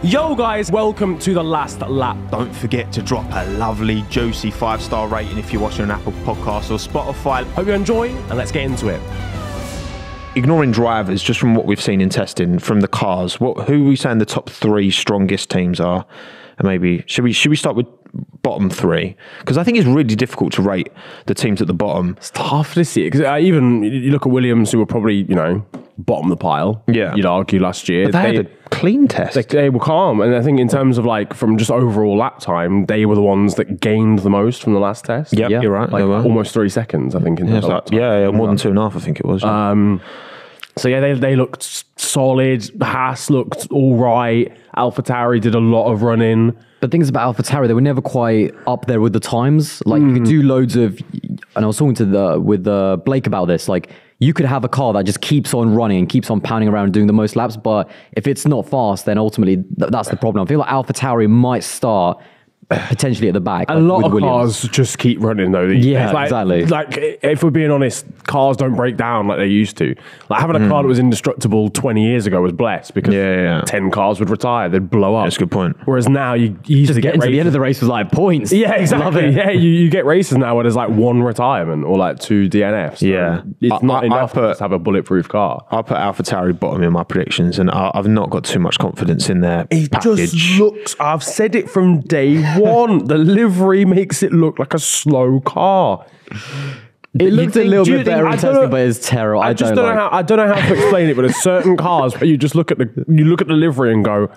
Yo guys, welcome to the last lap. Don't forget to drop a lovely, juicy 5-star rating if you're watching on Apple Podcasts or Spotify. Hope you enjoy, and let's get into it. Ignoring drivers, just from what we've seen in testing from the cars, who are we saying the top 3 strongest teams are? And maybe should we start with bottom 3? Because I think it's really difficult to rate the teams at the bottom. It's tough this year because even you look at Williams, who were probably bottom of the pile. Yeah, you'd argue last year but they had a clean test. They were calm, and I think in terms of from just overall lap time, they were the ones that gained the most from the last test. Yep, yeah, you're right. Almost 3 seconds, I think. In more than 2.5. I think it was. So yeah, they looked solid. Haas looked all right. AlphaTauri did a lot of running. But things about AlphaTauri, they were never quite up there with the times. You could do loads of, and I was talking with Blake about this. You could have a car that just keeps on running and keeps on pounding around and doing the most laps, but if it's not fast, then ultimately that's the problem. I feel like AlphaTauri might start potentially at the back. A lot of cars just keep running though. Yeah, exactly. If we're being honest, cars don't break down like they used to. Having a car that was indestructible 20 years ago was blessed because 10 cars would retire, they'd blow up. That's a good point. Whereas now you easily get into the end of the race with points. Yeah, exactly. Yeah, you get races now where there's 1 retirement or 2 DNFs. Yeah, it's not enough to just have a bulletproof car. I'll put AlphaTauri bottom in my predictions, and I've not got too much confidence in their package. Just looks. I've said it from day one. The livery makes it look like a slow car. It looks a little bit better in testing, but it's terrible. I don't know how to explain it, but there's certain cars where you just look at the livery and go,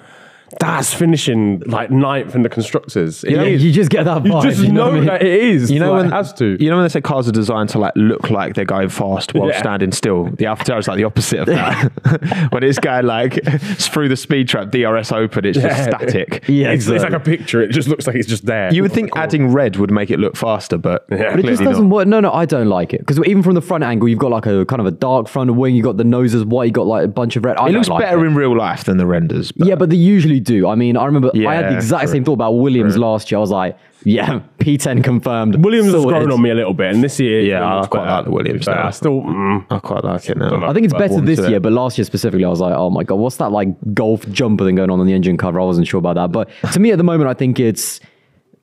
that's finishing 9th in the constructors. You just get that vibe. You just know that it is. When it has to. You know when they say cars are designed to look like they're going fast while standing still? The AlphaTauri is the opposite of that. When it's going through the speed trap, DRS open, it's just static. Yeah, it's like a picture. It just looks like it's just there. You would think adding red would make it look faster, but it just doesn't work. No, I don't like it because even from the front angle, you've got a kind of a dark front wing. You got the noses white. You got a bunch of red. It looks better in real life than the renders. Yeah, but they usually do. I mean, I remember I had the exact same thought about Williams last year. I was like, yeah, P10 confirmed. Williams has grown on me a little bit, and this year, I quite like the Williams. I still, I quite like it now. I think it's better this year, but last year specifically, I was like, oh my god, what's that golf jumper thing going on the engine cover? I wasn't sure about that, but to me at the moment, I think it's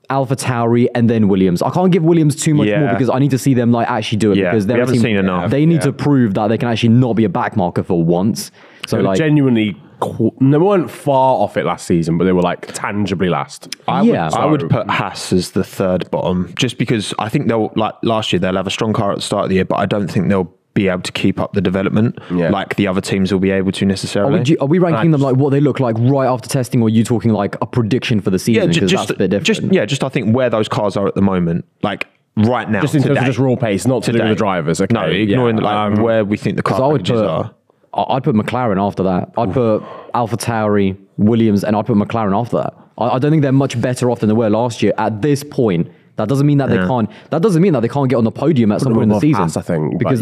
AlphaTauri and then Williams. I can't give Williams too much more because I need to see them actually do it because we haven't seen enough. They need to prove that they can actually not be a backmarker for once. So genuinely. They weren't far off it last season, but they were tangibly last. I would put Haas as the third bottom, just because I think they'll last year they'll have a strong car at the start of the year, but I don't think they'll be able to keep up the development like the other teams will be able to necessarily. Are we ranking them what they look like right after testing, or are you talking a prediction for the season? Yeah, that's a bit different. Just I think where those cars are at the moment, right now, just in terms of just raw pace, not to do with the drivers. Okay. No, ignoring where we think the car packages are. I'd put McLaren after that. I'd put AlphaTauri, Williams, and I'd put McLaren after that. I don't think they're much better off than they were last year at this point. That doesn't mean that they can't. That doesn't mean that they can't get on the podium at some point in the season. Haas, I think, because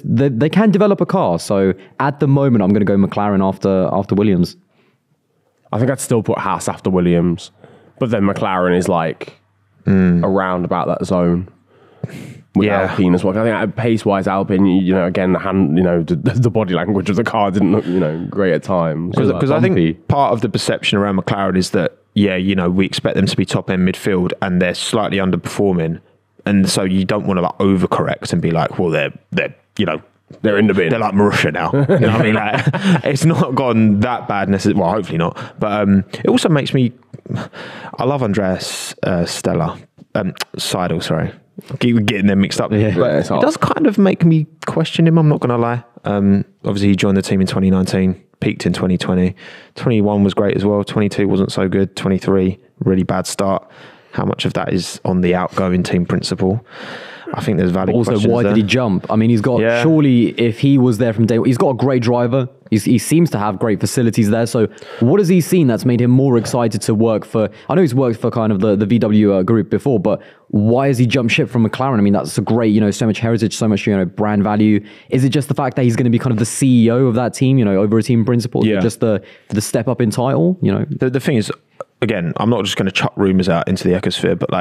they can develop a car. So at the moment, I'm going to go McLaren after Williams. I think I'd still put Haas after Williams, but then McLaren is around about that zone. With Alpine as well. I think pace-wise, Alpine, again, the body language of the car didn't look, great at times. Because I think part of the perception around McLaren is that, we expect them to be top-end midfield and they're slightly underperforming. And so you don't want to overcorrect and be well, they're in the bin. They're like Marussia now. You know what I mean? It's not gone that bad necessarily. Well, hopefully not. But it also makes me... I love Andreas Seidel, sorry. I keep getting them mixed up. Yeah. But it does kind of make me question him, I'm not going to lie. Obviously, he joined the team in 2019, peaked in 2020. 21 was great as well. 22 wasn't so good. 23, really bad start. How much of that is on the outgoing team principle? I think there's valid questions Also, why there. did he jump? I mean, he's got, surely if he was there from day one, he's got a great driver. He seems to have great facilities there. So what has he seen that's made him more excited to work for, I know he's worked for kind of the VW group before, but why has he jumped ship from McLaren? I mean, that's a great, so much heritage, so much, brand value. Is it just the fact that he's going to be kind of the CEO of that team, over a team principle? Yeah. Just the step up in title, The thing is, again, I'm not just going to chuck rumours out into the ecosphere, but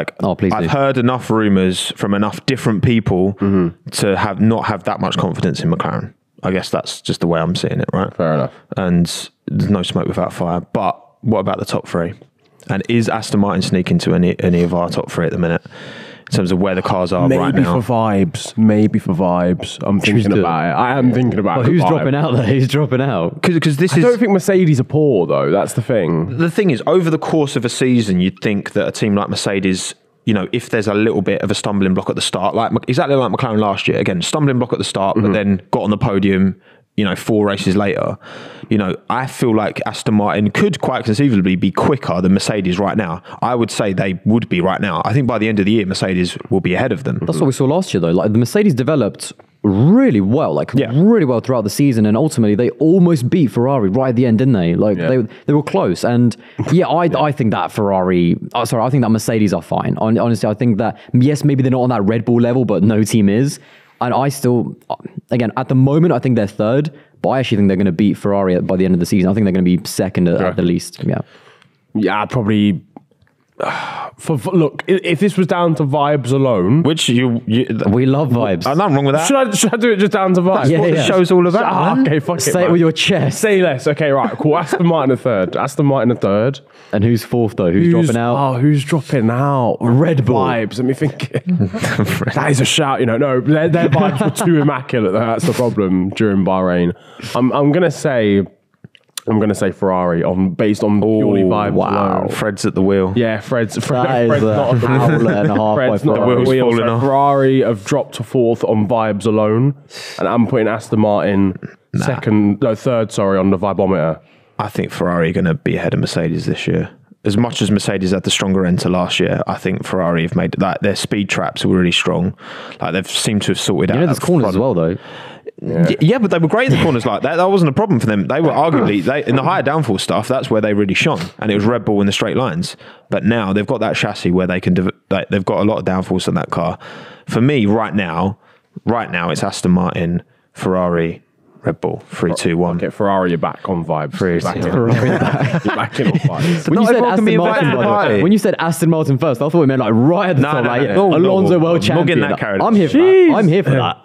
I've heard enough rumours from enough different people to not have that much confidence in McLaren. I guess that's just the way I'm seeing it, right? Fair enough. And there's no smoke without fire. But what about the top three? And is Aston Martin sneaking to any of our top three at the minute? In terms of where the cars are right now. Maybe for vibes. I'm thinking about it. I am thinking about it. Who's dropping out there? Who's dropping out? Because I don't think Mercedes are poor, though. That's the thing. The thing is, over the course of a season, you'd think that a team like Mercedes, you know, if there's a little bit of a stumbling block at the start, like exactly like McLaren last year, again, stumbling block at the start, but then got on the podium, you know, 4 races later, you know, I feel like Aston Martin could quite conceivably be quicker than Mercedes right now. I would say they would be right now. I think by the end of the year, Mercedes will be ahead of them. That's what we saw last year, though. Like, the Mercedes developed really well, really well throughout the season, and ultimately they almost beat Ferrari right at the end, didn't they? Like, they were close. And I think that I think that Mercedes are fine. Honestly, I think that, yes, maybe they're not on that Red Bull level, but no team is. And I still, again, at the moment, I think they're third, but I actually think they're going to beat Ferrari by the end of the season. I think they're going to be second at the least. Yeah. Yeah, I'd probably... look, if this was down to vibes alone... Which we love vibes. I'm not wrong with that. Should I do it just down to vibes? That's what the show's all about, okay, fuck Say it with your chest. Say less. Okay, right, cool. Aston Martin a third. And who's fourth, though? Who's dropping out? Oh, who's dropping out? Red Bull. Vibes. Let me think. That is a shout, you know. No, their vibes were too immaculate. That's the problem during Bahrain. I'm gonna say Ferrari based on purely vibes. Wow, alone. Fred's at the wheel. Yeah, Fred's That Fred's is not an hour and a half. Fred's not the on wheels the wheel. falling So off. Ferrari have dropped to fourth on vibes alone, and I'm putting Aston Martin third. Sorry, on the vibometer. I think Ferrari are going to be ahead of Mercedes this year. As much as Mercedes had the stronger end to last year, I think Ferrari have made like their speed traps were really strong. Like they've seemed to have sorted out. There's corners as well, though. Yeah, but they were great in the corners like that. That wasn't a problem for them. They were arguably in the higher downforce stuff. That's where they really shone, and it was Red Bull in the straight lines. But now they've got that chassis where they can. They've got a lot of downforce on that car. For me, right now, it's Aston Martin, Ferrari, Red Bull, 3, 2, 1. Okay, Ferrari, you're back on vibes. You're back in on vibes. When you said Aston Martin first, I thought it meant like right at the top, Alonso world champion. Not getting that carried. I'm here for that. I'm here for that.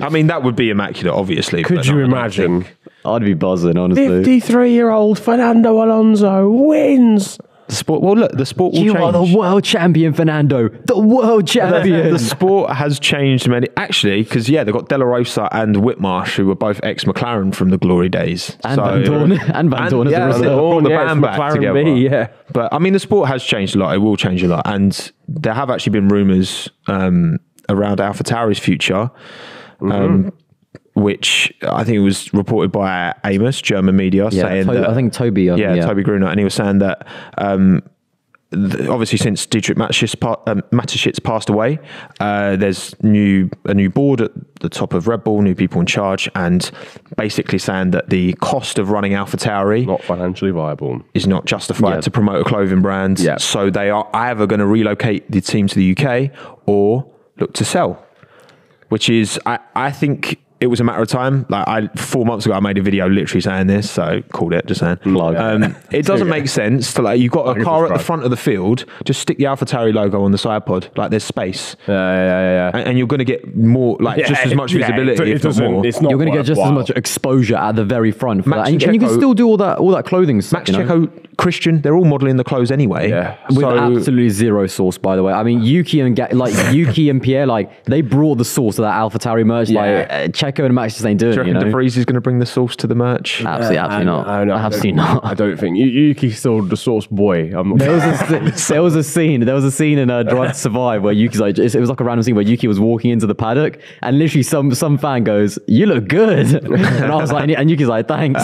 I mean, that would be immaculate, obviously. Could you imagine? I'd be buzzing, honestly. 53-year-old Fernando Alonso wins. The sport. Well, look, the sport will change. You are the world champion, Fernando. The world champion. The sport has changed actually, because they've got De La Rosa and Whitmarsh, who were both ex-McLaren from the glory days. And Van Dorn. And Van Dorn as a result. Brought the band back McLaren together. B, yeah. But I mean, the sport has changed a lot. It will change a lot, and there have actually been rumours around AlphaTauri's future. Which I think was reported by Amos, German media, saying that... I think Toby. Toby Gruner, and he was saying that obviously since Dietrich Mateschitz passed away, there's a new board at the top of Red Bull, new people in charge, and basically saying that the cost of running AlphaTauri not financially viable, is not justified to promote a clothing brand. Yeah. So they are either going to relocate the team to the UK or look to sell. Which is, I think it was a matter of time. Like 4 months ago, I made a video literally saying this, so called it, just saying. It doesn't make sense to you've got a car at the front of the field, just stick the AlphaTauri logo on the side pod, like there's space. Yeah. And you're going to get more, just as much visibility, if not more. You're going to get just as much exposure at the very front for that. And you can still do all that clothing stuff. Max Checo, Christian, they're all modelling the clothes anyway. Yeah. With absolutely zero source, by the way. I mean, Yuki and Pierre, they brought the source of that AlphaTauri merch. Checo and Max just ain't doing it. Do you reckon De Vries is going to bring the sauce to the merch? Absolutely not. Absolutely not. I don't think Yuki's still the sauce boy. There was a scene in Drive to Survive where Yuki's like, it was like a random scene where Yuki was walking into the paddock and literally some fan goes, "You look good," and I was like, and Yuki's like, "Thanks."